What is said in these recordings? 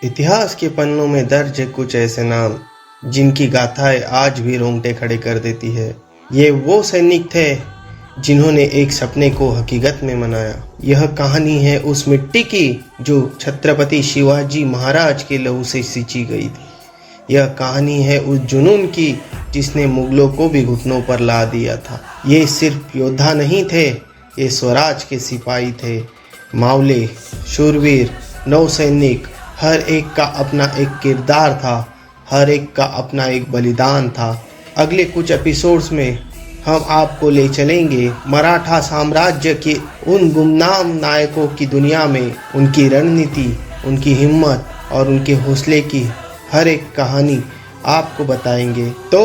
इतिहास के पन्नों में दर्ज है कुछ ऐसे नाम जिनकी गाथाएं आज भी रोंगटे खड़े कर देती है। ये वो सैनिक थे जिन्होंने एक सपने को हकीकत में मनाया। यह कहानी है उस मिट्टी की जो छत्रपति शिवाजी महाराज के लहू से सींची गई थी। यह कहानी है उस जुनून की जिसने मुगलों को भी घुटनों पर ला दिया था। ये सिर्फ योद्धा नहीं थे, ये स्वराज के सिपाही थे। मावले, शूरवीर, नौसैनिक, हर एक का अपना एक किरदार था, हर एक का अपना एक बलिदान था। अगले कुछ एपिसोड्स में हम आपको ले चलेंगे मराठा साम्राज्य के उन गुमनाम नायकों की दुनिया में। उनकी रणनीति, उनकी हिम्मत और उनके हौसले की हर एक कहानी आपको बताएंगे। तो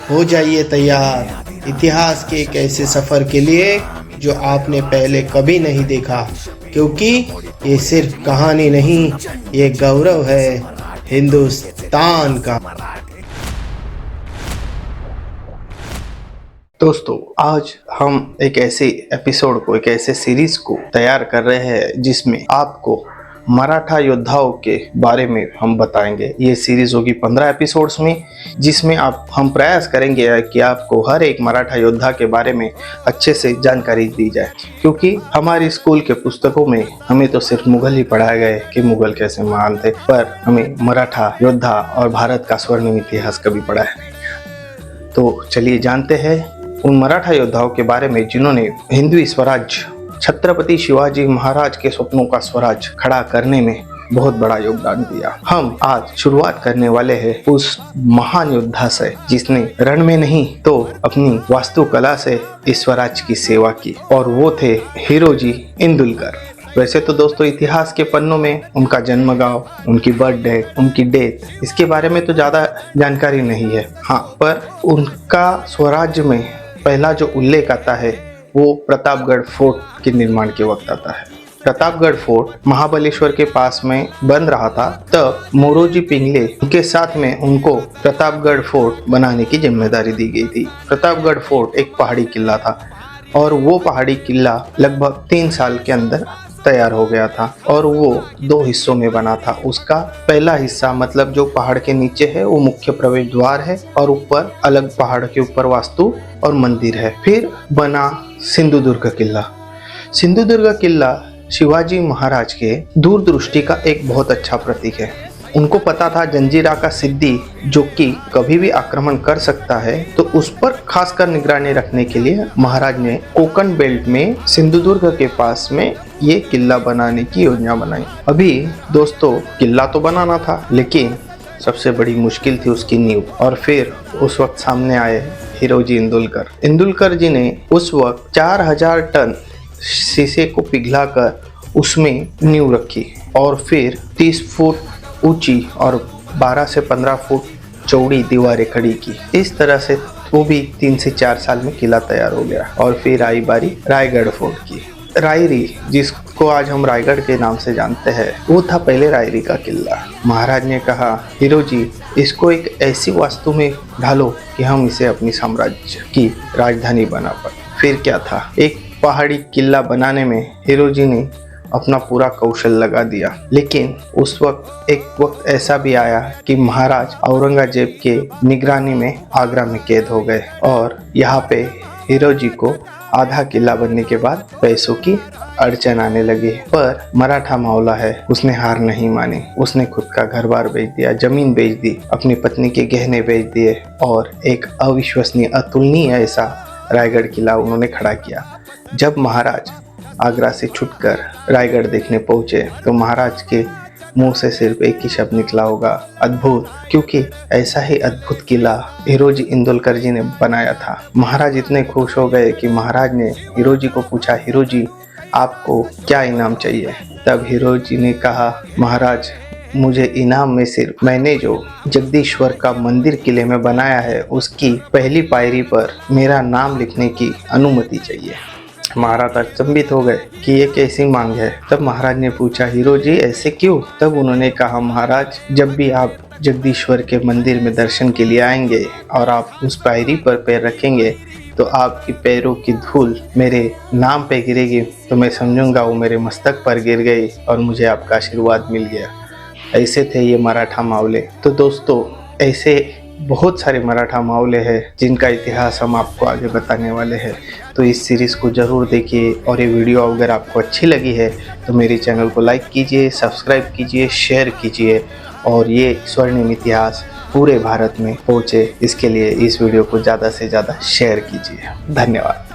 हो जाइए तैयार इतिहास के एक ऐसे सफ़र के लिए जो आपने पहले कभी नहीं देखा, क्योंकि ये सिर्फ कहानी नहीं, ये गौरव है हिंदुस्तान का। दोस्तों, आज हम एक ऐसे एपिसोड को, एक ऐसे सीरीज को तैयार कर रहे हैं जिसमें आपको मराठा योद्धाओं के बारे में हम बताएंगे। ये सीरीज होगी 15 एपिसोड्स में, जिसमें हम प्रयास करेंगे कि आपको हर एक मराठा योद्धा के बारे में अच्छे से जानकारी दी जाए। क्योंकि हमारी स्कूल के पुस्तकों में हमें तो सिर्फ मुगल ही पढ़ाए गए कि मुगल कैसे महान थे, पर हमें मराठा योद्धा और भारत का स्वर्णिम इतिहास कभी पढ़ाया नहीं। तो चलिए जानते हैं उन मराठा योद्धाओं के बारे में जिन्होंने हिंदवी स्वराज, छत्रपति शिवाजी महाराज के सपनों का स्वराज खड़ा करने में बहुत बड़ा योगदान दिया। हम आज शुरुआत करने वाले हैं उस महान योद्धा से जिसने रण में नहीं तो अपनी वास्तुकला से इस स्वराज की सेवा की, और वो थे हिरोजी इंदुलकर। वैसे तो दोस्तों, इतिहास के पन्नों में उनका जन्मगांव, उनकी बर्थडे, उनकी डेथ, इसके बारे में तो ज़्यादा जानकारी नहीं है। हाँ, पर उनका स्वराज्य में पहला जो उल्लेख आता है वो प्रतापगढ़ फोर्ट के निर्माण के वक्त आता है। प्रतापगढ़ फोर्ट महाबलेश्वर के पास में बन रहा था, तब मोरोजी पिंगले के साथ में उनको प्रतापगढ़ फोर्ट बनाने की जिम्मेदारी दी गई थी। प्रतापगढ़ फोर्ट एक पहाड़ी किला था और वो पहाड़ी किला लगभग 3 साल के अंदर तैयार हो गया था, और वो 2 हिस्सों में बना था। उसका पहला हिस्सा, मतलब जो पहाड़ के नीचे है, वो मुख्य प्रवेश द्वार है, और ऊपर अलग पहाड़ के ऊपर वास्तु और मंदिर है। फिर बना सिंधुदुर्ग किला। सिंधुदुर्ग किला शिवाजी महाराज के दूरदृष्टि का एक बहुत अच्छा प्रतीक है। उनको पता था जंजीरा का सिद्दी जो कि कभी भी आक्रमण कर सकता है, तो उस पर खासकर निगरानी रखने के लिए महाराज ने कोकण बेल्ट में सिंधुदुर्ग के पास में ये किला बनाने की योजना बनाई। अभी दोस्तों, किला तो बनाना था, लेकिन सबसे बड़ी मुश्किल थी उसकी नींव। और फिर उस वक्त सामने आए हिरोजी इंदुलकर। इंदुलकर जी ने उस वक्त 4000 टन शीशे को पिघलाकर उसमें नींव रखी, और फिर 30 फुट ऊंची और 12 से 15 फुट चौड़ी दीवारें खड़ी की। इस तरह से वो भी 3 से 4 साल में किला तैयार हो गया। और फिर आई बारी रायगढ़ फोर्ट की। रायरी, जिसको आज हम रायगढ़ के नाम से जानते हैं, वो था पहले रायरी का किला। महाराज ने कहा, हिरोजी, इसको एक ऐसी वास्तु में ढालो कि हम इसे अपनी साम्राज्य की राजधानी बना पाए। फिर क्या था, एक पहाड़ी किला बनाने में हिरोजी ने अपना पूरा कौशल लगा दिया। लेकिन उस वक्त एक वक्त ऐसा भी आया कि महाराज औरंगजेब के निगरानी में आगरा में कैद हो गए, और यहाँ पे हिरोजी को आधा किला बनने के बाद पैसों की अड़चन आने लगी। पर मराठा मावला है, उसने हार नहीं मानी। उसने खुद का घर बार बेच दिया, जमीन बेच दी, अपनी पत्नी के गहने बेच दिए, और एक अविश्वसनीय, अतुलनीय ऐसा रायगढ़ किला उन्होंने खड़ा किया। जब महाराज आगरा से छुटकर रायगढ़ देखने पहुंचे तो महाराज के मुंह से सिर्फ एक ही शब्द निकला होगा, अद्भुत। क्योंकि ऐसा ही अद्भुत किला हिरोजी इंदुलकर जी ने बनाया था। महाराज इतने खुश हो गए कि महाराज ने हिरोजी को पूछा, हिरोजी, आपको क्या इनाम चाहिए? तब हिरोजी ने कहा, महाराज, मुझे इनाम में सिर्फ मैंने जो जगदीश्वर का मंदिर किले में बनाया है उसकी पहली पायरी पर मेरा नाम लिखने की अनुमति चाहिए। महाराज अचंभित हो गए कि ये कैसी मांग है। तब महाराज ने पूछा, हिरोजी, ऐसे क्यों? तब उन्होंने कहा, महाराज, जब भी आप जगदीश्वर के मंदिर में दर्शन के लिए आएंगे और आप उस पायरी पर पैर रखेंगे तो आपकी पैरों की धूल मेरे नाम पे गिरेगी, तो मैं समझूंगा वो मेरे मस्तक पर गिर गई और मुझे आपका आशीर्वाद मिल गया। ऐसे थे ये मराठा मावले। तो दोस्तों ऐसे बहुत सारे मराठा मावले हैं जिनका इतिहास हम आपको आगे बताने वाले हैं। तो इस सीरीज़ को ज़रूर देखिए, और ये वीडियो अगर आपको अच्छी लगी है तो मेरे चैनल को लाइक कीजिए, सब्सक्राइब कीजिए, शेयर कीजिए, और ये स्वर्णिम इतिहास पूरे भारत में पहुँचे इसके लिए इस वीडियो को ज़्यादा से ज़्यादा शेयर कीजिए। धन्यवाद।